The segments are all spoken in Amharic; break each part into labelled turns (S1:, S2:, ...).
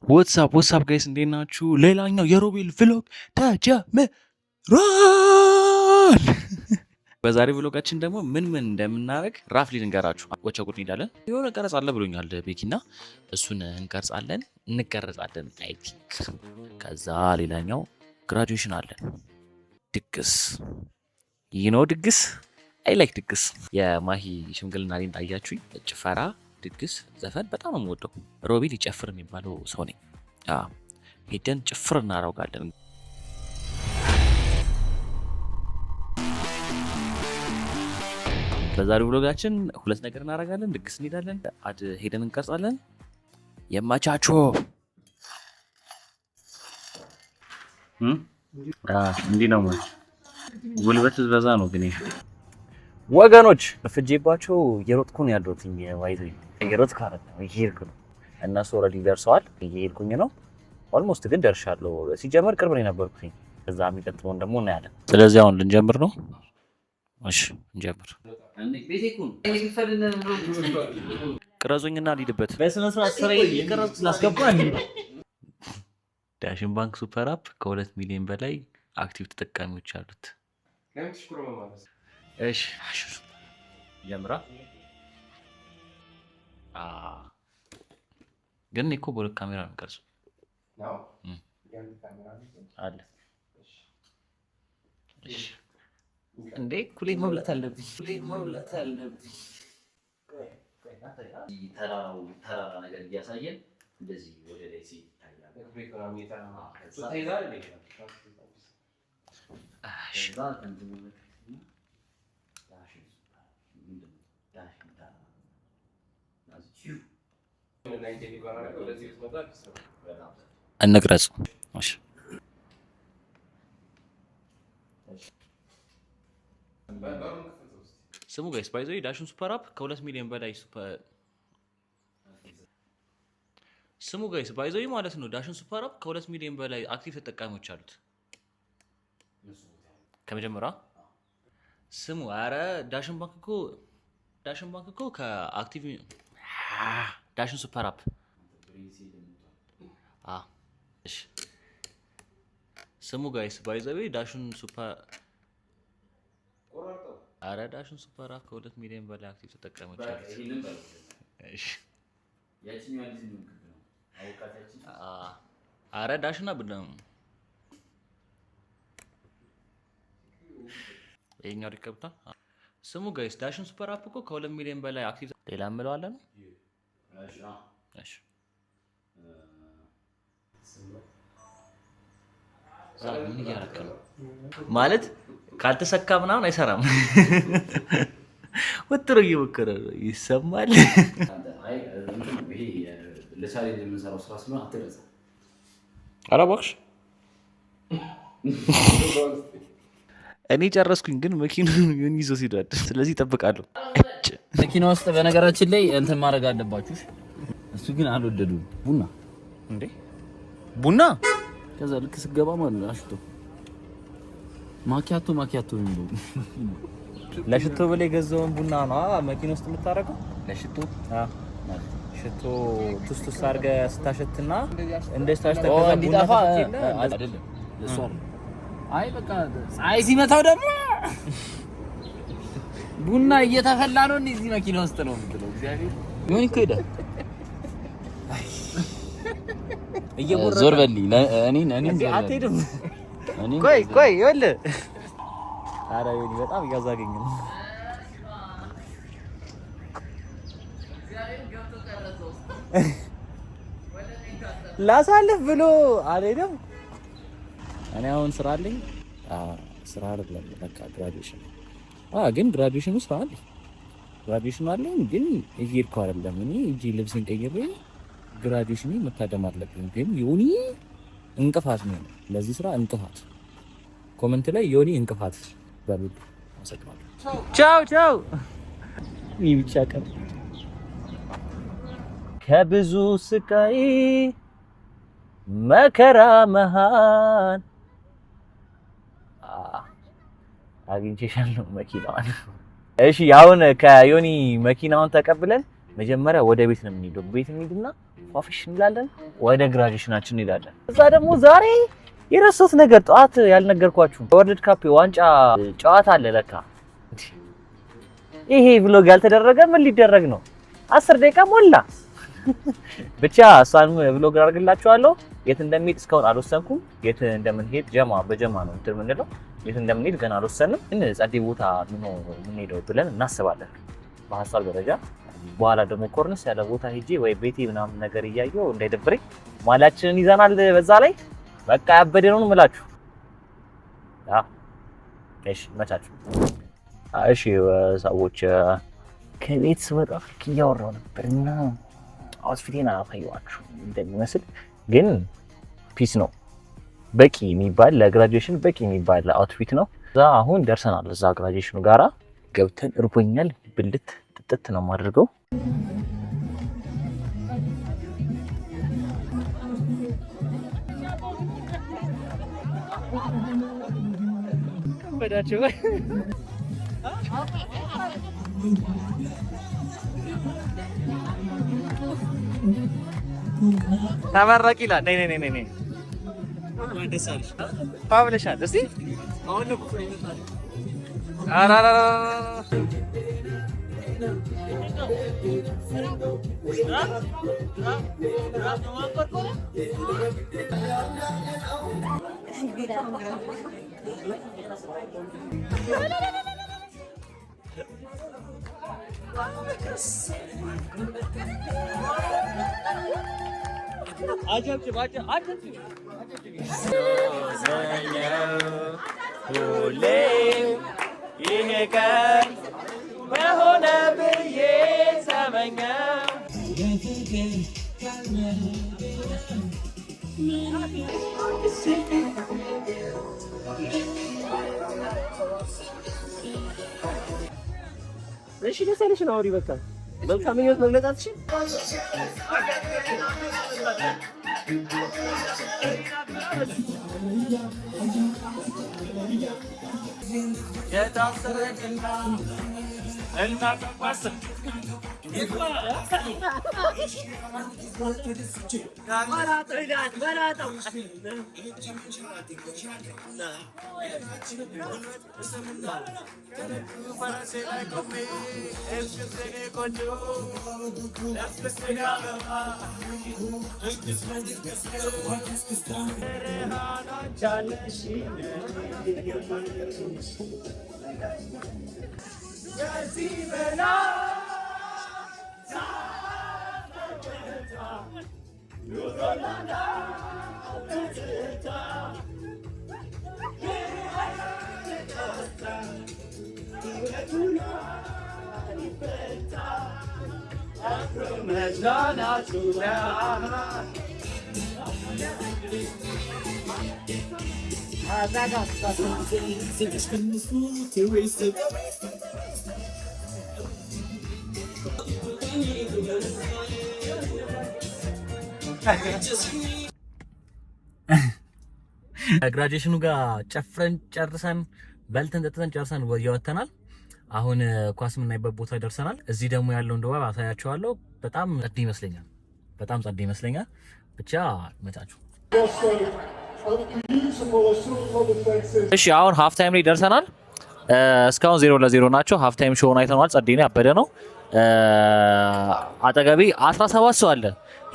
S1: ዋትስአፕ ጋይስ እንዴት ናችሁ? ሌላኛው የሮቤል ቭሎግ ተጀምሯል። በዛሬ ቭሎጋችን ደግሞ ምን እንደምናደርግ ራፍሊ ልንገራችሁ። ወቸ ጉድ እንሄዳለን። የሆነ ቀረጽ አለ ብሎኛል ቤኪና፣ እሱን እንቀረጻለን አይ ቲንክ። ከዛ ሌላኛው ግራጁዌሽን አለን። ድግስ ድግስ አይ ላይክ ድግስ። የማሂ ሽምግልና ላይ እንዳያችሁኝ ጭፈራ፣ ድግስ፣ ዘፈን በጣም ነው የምወደው። ሮቤል ይጨፍር የሚባለው ሰው ነኝ። ሄደን ጭፍር እናደርጋለን። በዛሬው ቭሎጋችን ሁለት ነገር እናደርጋለን። ድግስ እንሄዳለን፣ ሄደን እንቀርጻለን። የማቻቾ እንዲህ ነው ማለት ጉልበት በዛ ነው ግን ወገኖች ፍጄባቸው እየሮጥኩ ነው ያለሁት። ዋይዞ እየሮጥኩ አይደለም እየሄድኩ ነው። እነሱ ኦልሬዲ ደርሰዋል፣ እየሄድኩኝ ነው። ኦልሞስት ግን ደርሻለሁ። ሲጀመር ቅርብ ነው የነበርኩኝ። ከዛ የሚቀጥለውን ደግሞ እናያለን። ስለዚህ አሁን ልንጀምር ነው። እሺ እንጀምር። ቅረጹኝና ልሂድበት።
S2: በስነ ስርዓት ስራ እየቀረጽኩ ስላስገባ
S1: ዳሽን ባንክ ሱፐር አፕ ከ2 ሚሊዮን በላይ አክቲቭ ተጠቃሚዎች አሉት። እሺ ጀምራ። ግን እኮ በሁለት ካሜራ ነው የምቀርጸው አለ። እሺ እንዴ ኩሌ መብላት አለብኝ። ተራራ ነገር እያሳየን እንደዚህ ወደ ላይ ሲታያል። እንቅረጽ። እሺ ስሙ ጋይስ ባይዘው ዳሽን ሱፐር አፕ ከ2 ሚሊዮን በላይ ስሙ ጋይስ ባይዘው ማለት ነው። ዳሽን ሱፐር አፕ ከ2 ሚሊዮን በላይ አክቲቭ ተጠቃሚዎች አሉት። ከመጀመሪያ ስሙ አረ ዳሽን ባንክ እኮ ከአክቲቭ ዳሽን ሱፐር አፕ እሺ ስሙ ጋይስ ባይዘው ዳሽን ሱፐር አረ ዳሽን ሱፐር አፕ ከ2 ሚሊዮን በላይ አክቲቭ ተጠቃሚዎች አሉት። እሺ አረ ዳሽን አብለም ይሄኛው ሪከብታ ስሙ ጋይስ ዳሽን ሱፐር አፕ እኮ ከ2 ሚሊዮን በላይ አክቲቭ ሌላ እንለዋለን። እሺ ምን እያደረክ ነው ማለት ካልተሰካ ምናምን አይሰራም። ወጥሮ እየሞከረ ነው ይሰማል። ኧረ እባክሽ እኔ ጨረስኩኝ፣ ግን መኪናውን ይዞ ሲሄድ ስለዚህ እጠብቃለሁ።
S2: መኪና ውስጥ በነገራችን ላይ እንትን ማድረግ አለባችሁ። እሱ ግን አልወደዱም። ቡና
S1: እንዴ ቡና
S2: ከዛ ልክ ስገባ ማለት ነው አሽቶ ማኪያቶ ነው።
S1: ለሽቶ ብለ የገዛውን ቡና ነው መኪና ውስጥ የምታረገው። ለሽቶ ሽቶ ቱስቱስ አድርገህ ስታሸትና እንደዚህ ታሽተከዛ
S2: እንዲጠፋ አይደለም ለሷ። አይ በቃ ፀሐይ ሲመታው ደግሞ ቡና እየተፈላ ነው እዚህ መኪና ውስጥ ነው የምትለው። እግዚአብሔር ምን እኮ ሄደ እየጎረረ ዞር በልኝ። እኔ
S1: አትሄድም። ቆይ ይኸውልህ፣ ኧረ ይኸውልህ በጣም እያዛገኝ ነው። ላሳልፍ ብሎ አልሄደም። እኔ አሁን ስራ አለኝ። ስራ አይደለም በቃ ግራጁዌሽን። ግን ግራጁዌሽኑ ስራ አለኝ። ግራጁዌሽኑ አለኝ ግን እየሄድኩ አይደለም። እኔ እጄ ልብስን ቀይሬ ግራጁዌሽን መታደም አለብኝ። ግን ዮኒ እንቅፋት ነው ለዚህ ስራ እንቅፋት። ኮሜንት ላይ ዮኒ እንቅፋት በሉ። አመሰግናለሁ። ቻው። ይብቻ ቀን ከብዙ ስቃይ መከራ መሃን አግኝቼሻለሁ መኪናዋን። እሺ አሁን ከዮኒ መኪናውን ተቀብለን መጀመሪያ ወደ ቤት ነው የምንሄደው። ቤት እንሂድና ፏፍሽ እንላለን፣ ወደ ግራጁዌሽናችን እንሄዳለን። እዛ ደግሞ ዛሬ የረሳሁት ነገር ጠዋት ያልነገርኳችሁ ወርልድ ካፕ ዋንጫ ጨዋታ አለ ለካ። ይሄ ብሎግ ያልተደረገ ምን ሊደረግ ነው? 10 ደቂቃ ሞላ። ብቻ እሷን ብሎግ አድርግላችኋለሁ። የት እንደምንሄድ እስካሁን አልወሰንኩም። የት እንደምንሄድ በጀማ ነው እንትን የምንለው። የት እንደምንሄድ ገና አልወሰንም። ግን ጸዴ ቦታ ነው የምንሄደው ብለን እናስባለን በሀሳብ ደረጃ። በኋላ ደግሞ ኮርንስ ያለ ቦታ ሄጄ ወይ ቤቴ ምናምን ነገር እያየሁ እንዳይደብረኝ ማላችንን ይዘናል። በዛ ላይ በቃ ያበደ ነው የምላችሁ። እሺ መቻችሁ። እሺ ሰዎች ከቤት ስወጣ እያወራሁ ነበርና አውትፊቴን አላሳየኋችሁ እንደሚመስል ግን ፒስ ነው። በቂ የሚባል ለግራጁዌሽን በቂ የሚባል አውትፊት ነው። እዛ አሁን ደርሰናል። እዛ ግራጁዌሽኑ ጋራ ገብተን እርቦኛል። ብልት ጥጥት ነው የማደርገው። ተመረቂ ይላል። ነይ ነይ ነይ ነይ ፓብለሻል። እስቲ ይሄ ቀን በሆነ ብዬ ሰመኛው እሺ ደስ ያለሽ ነው። አውሪ በቃ መልካም ምኞት መግለጽ አትችል። ግራጁዌሽኑ ጋር ጨፍረን ጨርሰን በልተን ጠጥተን ጨርሰን ወጥተናል። አሁን ኳስ የምናይበት ቦታ ደርሰናል። እዚህ ደግሞ ያለውን ድባብ አሳያችኋለሁ። በጣም ጸድ ይመስለኛል። በጣም ጸድ ይመስለኛል። ብቻ መቻችሁ። እሺ አሁን ሃፍ ታይም ላይ ደርሰናል። እስካሁን 0-0 ናቸው። ሃፍ ታይም ሾውን አይተናል። ጸዴ ነው፣ ያበደ ነው። አጠገቤ 17 ሰው አለ።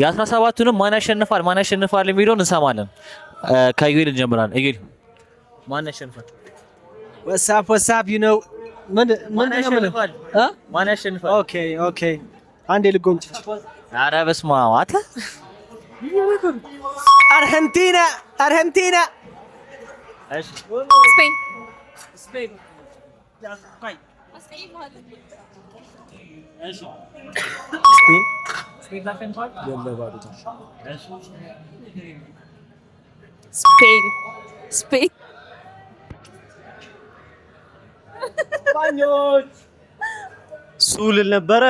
S1: የ17ቱንም ማን ያሸንፋል የሚለውን እንሰማለን። ከዩኤል እንጀምራለን። ዩኤል ማን ያሸንፋል?
S3: ወሳፕ ዩ ኖ ማን
S1: ያሸንፋል?
S3: ኦኬ አንዴ ልጎምጭ።
S1: ኧረ በስመ አብ አተ
S3: አርጀንቲና
S1: እሺ ስፔን
S4: ሱል ነበረ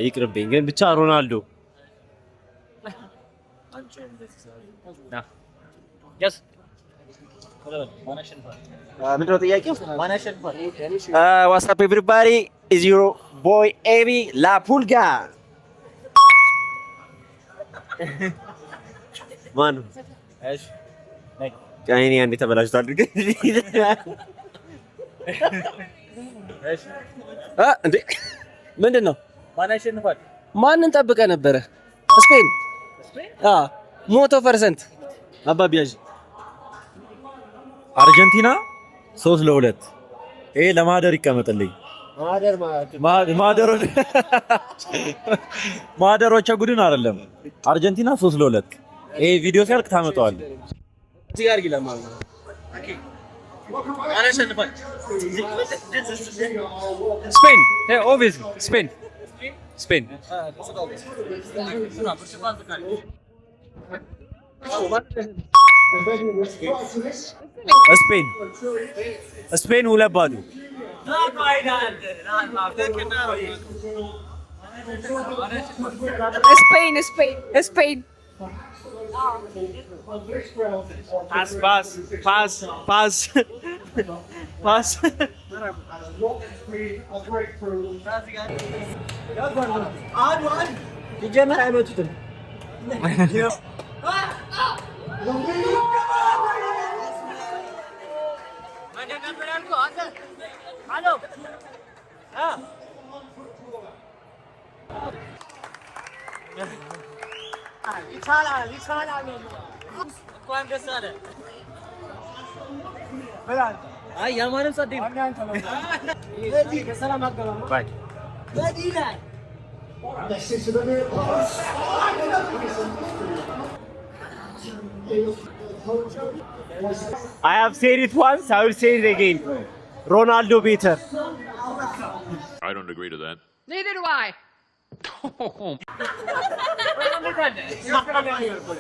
S4: ይቅርብኝ፣ ግን ብቻ ሮናልዶ
S3: ምንድነው ጥያቄው?
S4: ዋትስአፕ ኤቭሪባዲ is your boy Evi La Pulga. ማን እሺ አይኔ አንዴ ተበላሽቷል። እንዴ ምንድን ነው?
S2: ማን ያሸንፋል?
S3: ማንን ጠብቀህ ነበረ? ስፔን ሞቶ ፐርሰንት አባቢያጅ
S5: አርጀንቲና 3-2 ይሄ ለማደር ይቀመጥልኝ። ማደሮች ጉድን አይደለም። አርጀንቲና 3-2 ይሄ ቪዲዮ ሲያልቅ ታመጣዋለህ።
S3: እዚህ ጋር ይላል ማለት ነው።
S5: ስፔን ኦብቪየስሊ ስፔን ስፔን
S4: ስፔን ስፔን 2-0
S6: Spain.
S3: ፓስ ይጀመር አይመጡትም። አይ ያማንም ጸዴ
S4: I have said it once, I will say it again. Ronaldo better.
S7: I don't agree to that.
S6: Neither do I.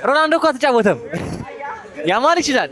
S3: ሮናልዶ እኮ አልተጫወተም። ያማል ይችላል።